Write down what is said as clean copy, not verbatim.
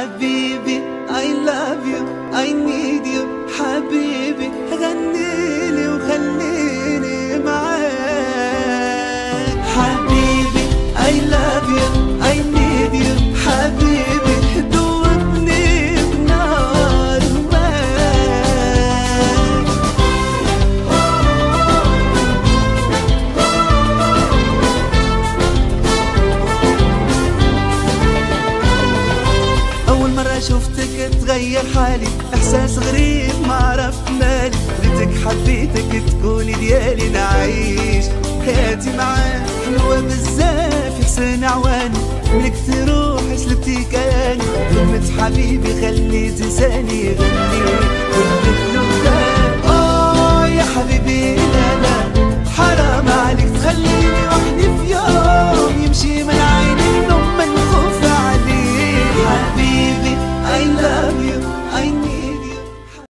حبيبي I love you I need you حبيبي غنيلي وخليني معاك. حبيبي I love you I need you حبيبي دوبني بنار معاك. أول مرة شفتك تغير حالي، إحساس غريب معرف مالي، ريتك حبيتك تكوني ديالي، نعيش حياتي معاك حلوة بزاف يا حسين عواني، منك تروح سلبتي كياني، كلمة حبيبي خليت لساني يغني كل اللغات. يا حبيبي لا لا حرام عليك تخليني وحدي في يوم يمشي من